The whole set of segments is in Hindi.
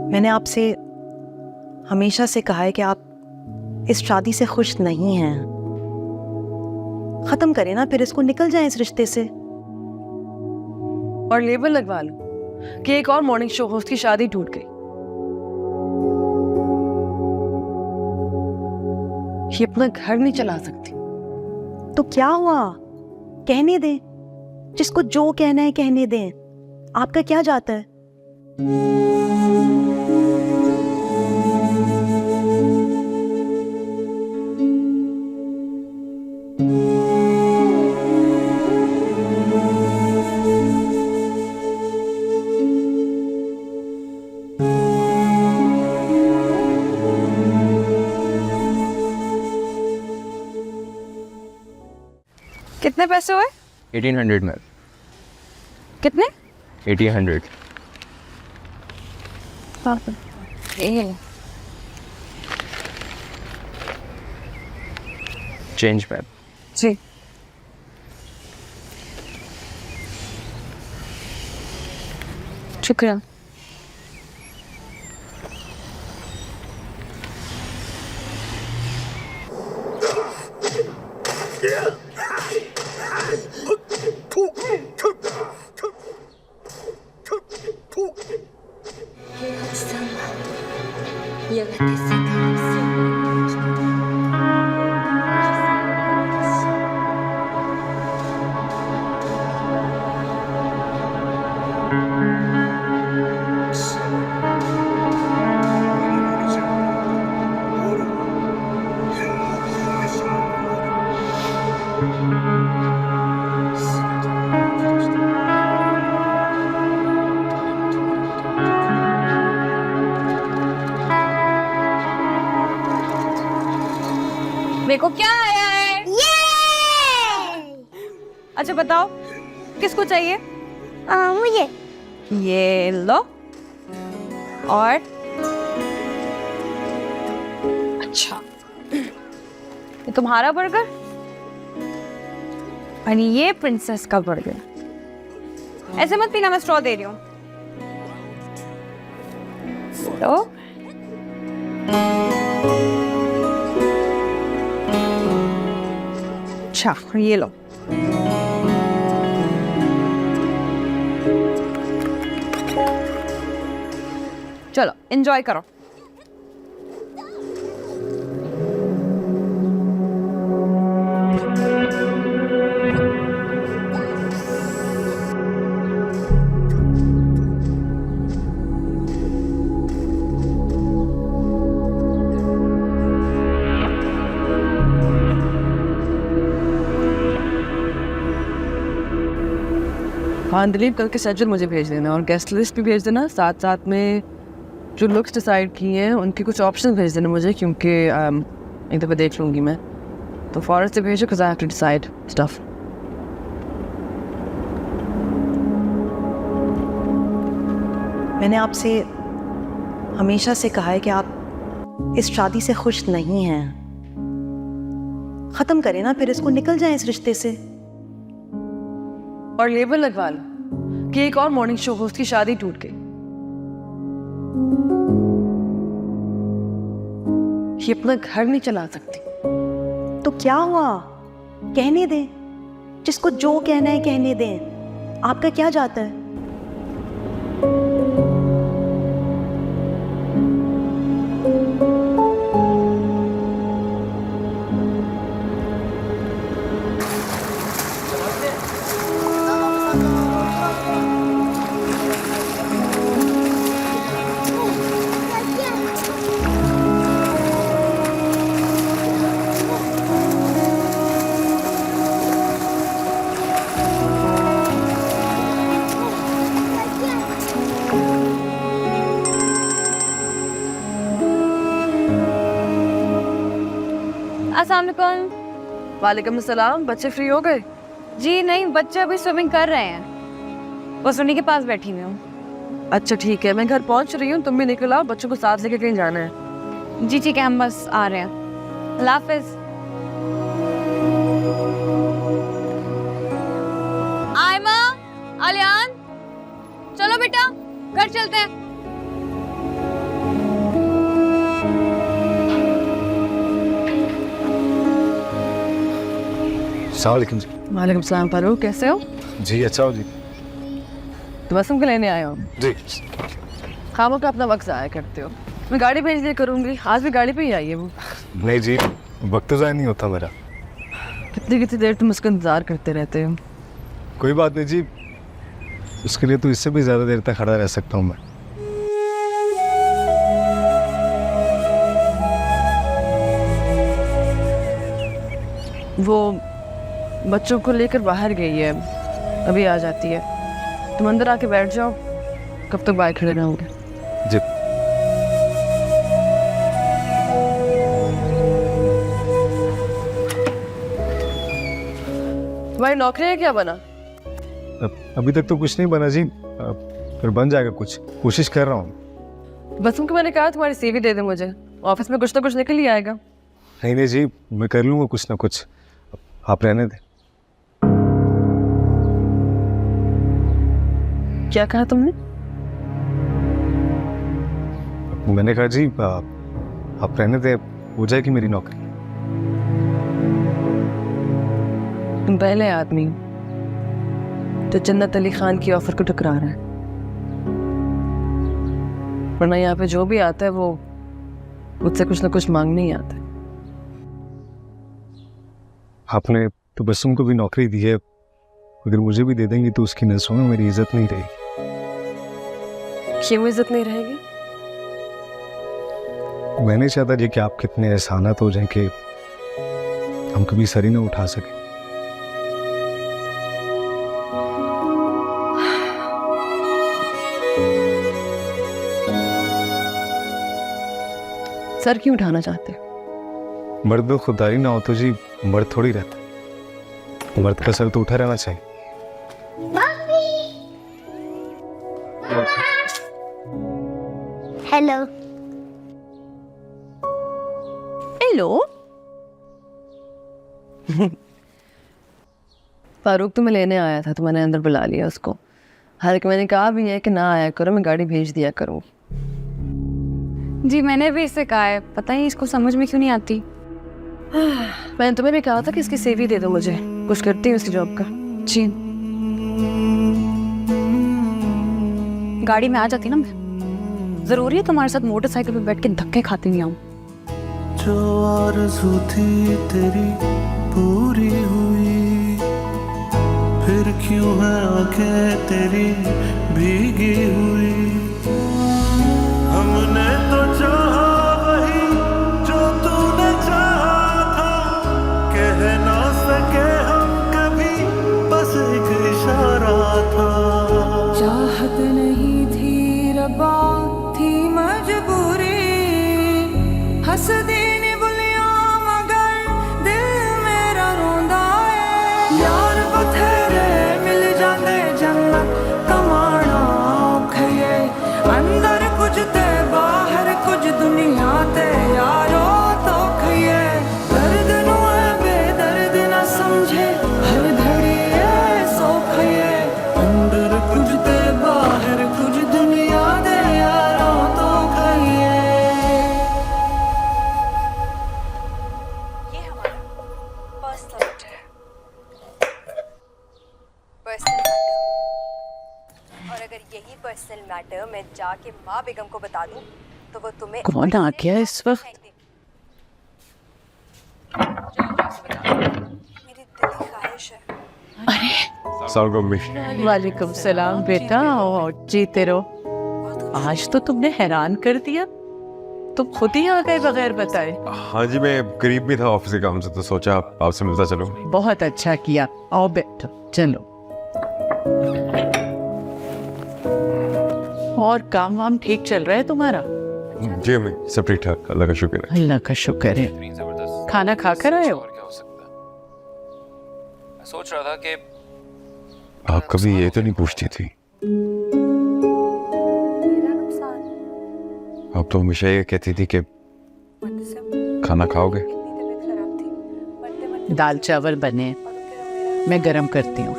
मैंने आपसे हमेशा से कहा है कि आप इस शादी से खुश नहीं हैं। खत्म करें ना, फिर इसको निकल जाएं इस रिश्ते से। और लेबल लगवा लो कि एक और मॉर्निंग शो होस्ट की शादी टूट गई। ये अपना घर नहीं चला सकती। तो क्या हुआ, कहने दें, जिसको जो कहना है कहने दें। आपका क्या जाता है? कितने पैसे हुए? 1800 में। कितने? 1800। Change ma'am. जी। शुक्रिया। मेरे को क्या आया है? अच्छा बताओ, किसको चाहिए? मुझे। ये लो। और अच्छा, ये तुम्हारा बर्गर और ये प्रिंसेस का बर्गर। ऐसे मत पीना, मैं स्ट्रॉ दे रही हूँ। तो अच्छा, ये लो। चलो एंजॉय करो। हाँ दिलीप, कल के शेड्यूल मुझे भेज देना और गेस्ट लिस्ट भी भेज देना। साथ साथ में जो लुक्स डिसाइड किए हैं उनके कुछ ऑप्शन भेज देना मुझे, क्योंकि एक दफ़ा देख लूँगी मैं। तो फॉरन से भेजो, because I have to decide stuff. मैंने आपसे हमेशा से कहा है कि आप इस शादी से खुश नहीं हैं। खत्म करें ना, फिर इसको निकल जाएं इस रिश्ते से। और लेबल लगवा लो कि एक और मॉर्निंग शो होस्ट की शादी टूट गई। ये अपना घर नहीं चला सकती। तो क्या हुआ, कहने दें, जिसको जो कहना है कहने दें। आपका क्या जाता है? अस्सलाम वालेकुम। वालेकुम अस्सलाम। बच्चे फ्री हो गए? जी नहीं, बच्चे अभी स्विमिंग कर रहे हैं, बस उन्हीं के पास बैठी हुई हूँ। अच्छा ठीक है, मैं घर पहुंच रही हूँ, तुम भी निकल आओ, बच्चों को साथ लेके कहीं जाना है। जी ठीक है, हम बस आ रहे हैं। अल्लाह हाफिज। आयमा, आलियान, चलो बेटा घर चलते हैं। अस्सलाम वालेकुम जी। वालेकुम सलाम फारूक, कैसे हो? जी अच्छा हो जी। तो बस को लेने आया हो? जी खामों का अपना वक्त ज़ाया करते हो। मैं गाड़ी भेज दिया करूँगी, आज भी गाड़ी पे ही आई है वो। नहीं जी, वक्त तो ज़ाया नहीं होता मेरा। कितनी कितनी देर तुम उसका इंतज़ार करते रहते हो। कोई बात नहीं जी, उसके लिए तो इससे भी ज़्यादा देर तक खड़ा रह सकता हूँ मैं। वो बच्चों को लेकर बाहर गई है, अभी आ जाती है। तुम अंदर आके बैठ जाओ, कब तक बाहर खड़े रहोगे? जी तुम्हारी नौकरी है क्या बना? अभी तक तो कुछ नहीं बना जी, फिर बन जाएगा कुछ, कोशिश कर रहा हूँ। बस तुमको मैंने कहा तुम्हारी सीवी दे दे मुझे, ऑफिस में कुछ ना कुछ निकल ही आएगा। नहीं नहीं जी, मैं कर लूँगा कुछ ना कुछ, आप रहने दें। क्या कहा तुमने? मैंने कहा जी आप रहने दें, हो जाएगी मेरी नौकरी। तुम पहले आदमी हो जो जन्नत अली खान की ऑफर को टकरा रहा है, वरना यहाँ पे जो भी आता है वो मुझसे कुछ ना कुछ मांगने ही आता है। आपने तो बस उनको भी नौकरी दी है, अगर मुझे भी दे देंगी तो उसकी नज़रों में मेरी इज्जत नहीं रहेगी। क्यों इज्जत नहीं रहेगी? मैं नहीं चाहता जी कि आप कितने एहसानात हो जाएं कि हम कभी सर ही ना उठा सके। सर क्यों उठाना चाहते हो? मर्द में खुददारी ना हो तो जी मर्द थोड़ी रहता, मर्द का सर तो उठा रहना चाहिए। Hello hello. फारूक तुम्हें लेने आया था तो मैंने अंदर बुला लिया उसको। हालांकि मैंने कहा भी है कि ना आया करो, मैं गाड़ी भेज दिया करूँ। जी मैंने भी इससे कहा है, पता ही इसको समझ में क्यों नहीं आती। मैंने तुम्हें भी कहा था कि इसकी सीवी दे दो मुझे, कुछ करती हूँ इसकी जॉब का। जी गाड़ी में आ जाती ना मैं, जरूरी है तुम्हारे साथ मोटरसाइकिल पे बैठ के धक्के खाती हुई आऊं? जो आरज़ू थी तेरी पूरी हुई, फिर क्यों है आंखें तेरी भीगी हुई। हमने तो चाहा वही जो तूने चाहा था, कह ना सके हम कभी, बस एक इशारा था। चाहत नहीं थी रब्बा, थी मजबूरी, हंस देने बुलिया मगर दिल मेरा रोंदा है। यार बथेरे मिल जाते जन्नत कमाना औखे, अंदर कुछ ते बाहर कुछ दुनिया ते यारो तो खये। दर्द नु है बेदर्द ना समझे, हर घड़ी है सोखये, अंदर कुछ ते बाहर कुछ दुनिया दे यारो तो खये। ये हमारा पर्सनल मैटर है, पर्सनल मैटर। और अगर यही पर्सनल मैटर मैं जाके माँ बेगम को बता दूं तो वो तुम्हें कौन आ गया इस वक्त? मेरी दिली ख्वाहिश है। वालेकुम सलाम बेटा, और जीते रहो। आज तो तुमने हैरान कर दिया, तुम खुद ही आ गए बगैर बताए। हाँ जी, मैं करीब भी था ऑफिस के काम से, तो सोचा आपसे मिलता चलो। बहुत अच्छा किया, आओ बैठो चलो। और काम वाम ठीक चल रहा है तुम्हारा? जी अम्मी, सब ठीक ठाक, अल्लाह का शुक्र है। अल्लाह का शुक्र है। खाना खा कर आए हो? सोच रहा था कि आप कभी ये तो नहीं पूछती थी। आप तो हमेशा ये कहती थी कि खाना खाओगे। दाल चावल बने, मैं गरम करती हूँ।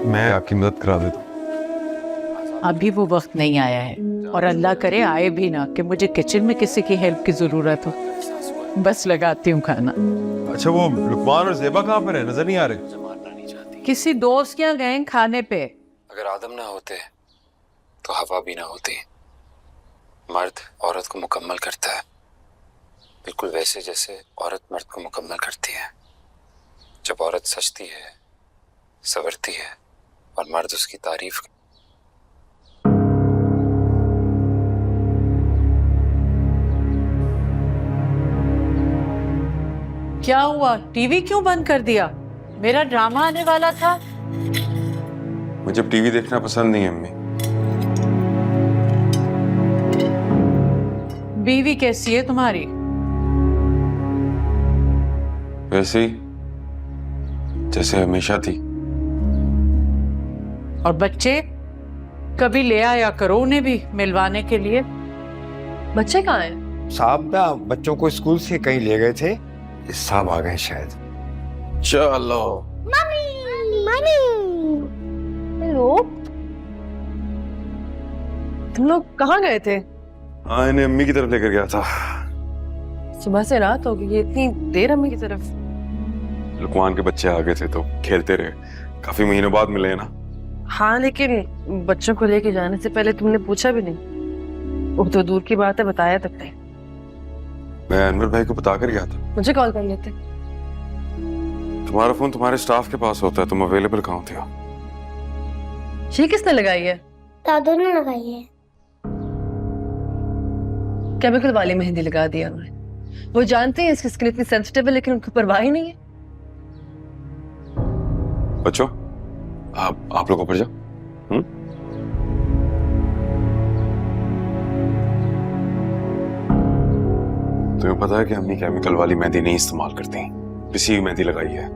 मैं आपकी मदद करा देता हूँ। अभी वो वक्त नहीं आया है, और अल्लाह करे आए भी ना कि मुझे किचन में किसी की हेल्प की ज़रूरत हो। बस लगाती हूँ खाना। अच्छा वो लुकमान और ज़ेबा कहाँ पर है? नजर नहीं आ रहे। किसी दोस्त के यहाँ गए हैं खाने पे। अगर आदम ना होते तो हवा भी ना होती। मर्द औरत को मुकम्मल करता है, बिल्कुल वैसे जैसे औरत मर्द को मुकम्मल करती है। जब औरत सजती है, संवरती है और मर्द उसकी तारीफ। क्या हुआ? टीवी क्यों बंद कर दिया? मेरा ड्रामा आने वाला था। मुझे अब टीवी देखना पसंद नहीं है अम्मी। बीवी कैसी है तुम्हारी? वैसे ही जैसे हमेशा थी। और बच्चे कभी ले आया करो उन्हें भी मिलवाने के लिए। बच्चे कहाँ हैं? साहब ना बच्चों को स्कूल से कहीं ले गए थे, साहब आ गए शायद। चलो हेलो, तुम लोग कहाँ गए थे? हाँ इन्हें अम्मी की तरफ लेकर गया था। सुबह से रात हो गई, इतनी देर अम्मी की तरफ? लुकमान के बच्चे आ गए थे तो खेलते रहे। काफी महीनों बाद मिले हैं ना। हाँ लेकिन बच्चों को लेके जाने से पहले तुमने पूछा भी नहीं। वो तो दूर की बात है, बताया तक नहीं। मैं अनवर भाई को बता कर गया था। मुझे कॉल कर लेते। तुम्हारा फोन तुम्हारे स्टाफ के पास होता है, तुम अवेलेबल कहाँ थे? ये किसने लगाई है? दादू ने लगाई है। केमिकल वाली मेहंदी लगा दिया उन्होंने। वो जानते हैं इसकी स्किन इतनी सेंसिटिव है, लेकिन उनको परवाह ही नहीं है। बच्चों आप लोग ऊपर जाओ। तुम्हें पता है कि अम्मी केमिकल वाली मेहंदी नहीं इस्तेमाल करती, पिसी हुई मेहंदी लगाई है।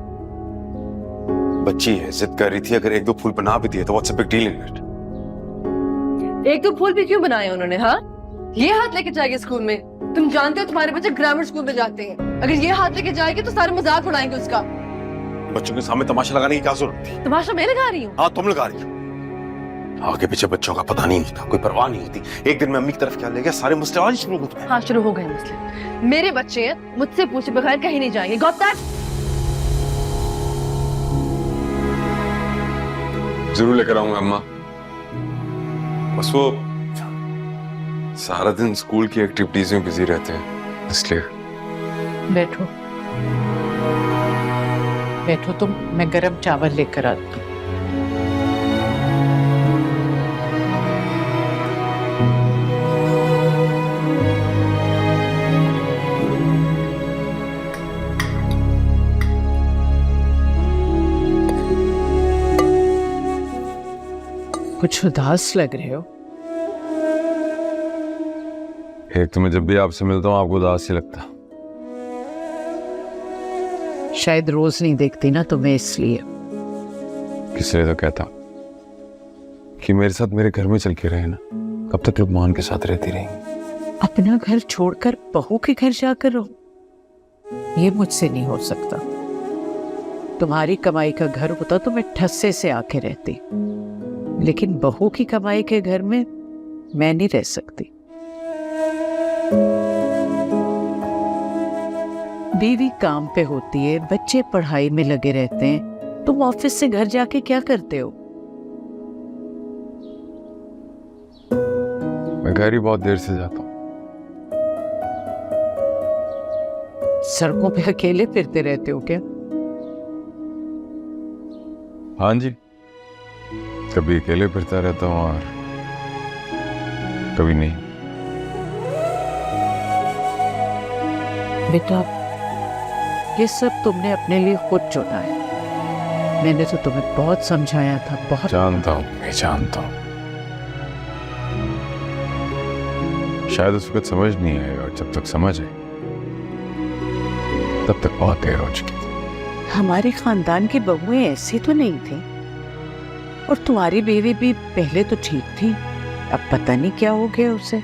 बच्ची है, जिद कर रही थी, अगर एक दो फूल बना भी दिए तो what's a big deal in it. एक दो फूल भी क्यों बनाए उन्होंने? हाँ, ये हाथ लेके जाएगी स्कूल में? तुम जानते हो तुम्हारे बच्चे ग्रामर स्कूल में जाते हैं। अगर ये हाथ लेके जाएगी तो सारे मजाक उड़ाएंगे उसका। बच्चों के सामने तमाशा लगाने की क्या जरूरत थी? तमाशा मैं लगा रही हूँ? हाँ तुम लगा रही हो। आगे पीछे बच्चों का पता नहीं होता, कोई परवाह नहीं होती। एक दिन मैं अम्मी की तरफ क्या ले गया, सारे मसले आज शुरू होते हैं। हाँ शुरू हो गए मसले। मेरे बच्चे हैं, मुझसे पूछे बगैर कहीं नहीं जाएंगे। Got that? जरूर लेकर आऊंगा अम्मा। बस वो सारा दिन स्कूल की एक्टिविटीज में बिजी रहते हैं, इसलिए। बैठो बैठो तुम, मैं गरम चावल लेकर आती हूँ। कुछ उदास लग रहे हो। एक तो मैं जब भी आपसे मिलता हूँ आपको उदास ही लगता। शायद रोज नहीं देखती ना तुम्हें, इसलिए। किसने तो कहता कि मेरे साथ मेरे घर में चल के रहे ना, कब तक लुकमान के साथ रहती रहेंगी। अपना घर छोड़कर बहू के घर जाकर रहो, ये मुझसे नहीं हो सकता। तुम्हारी कमाई का घर होता तो मैं ठस्से से आके रहती, लेकिन बहू की कमाई के घर में मैं नहीं रह सकती। बीवी काम पे होती है, बच्चे पढ़ाई में लगे रहते हैं, तुम ऑफिस से घर जाके क्या करते हो? मैं घर ही बहुत देर से जाता हूँ। सड़कों पे अकेले फिरते रहते हो क्या? हाँ जी, कभी अकेले फिरता रहता हूँ और कभी नहीं। बेटा, ये सब तुमने अपने लिए खुद चुना है। मैंने तो तुम्हें बहुत समझाया था, बहुत। जानता हूँ, मैं जानता हूँ। शायद उस वक्त समझ नहीं आई, और जब तक समझ आई तब तक बहुत देर हो चुकी थी। हमारे खानदान की बहुएं ऐसी तो नहीं थी, और तुम्हारी बीवी भी पहले तो ठीक थी, अब पता नहीं क्या हो गया उसे।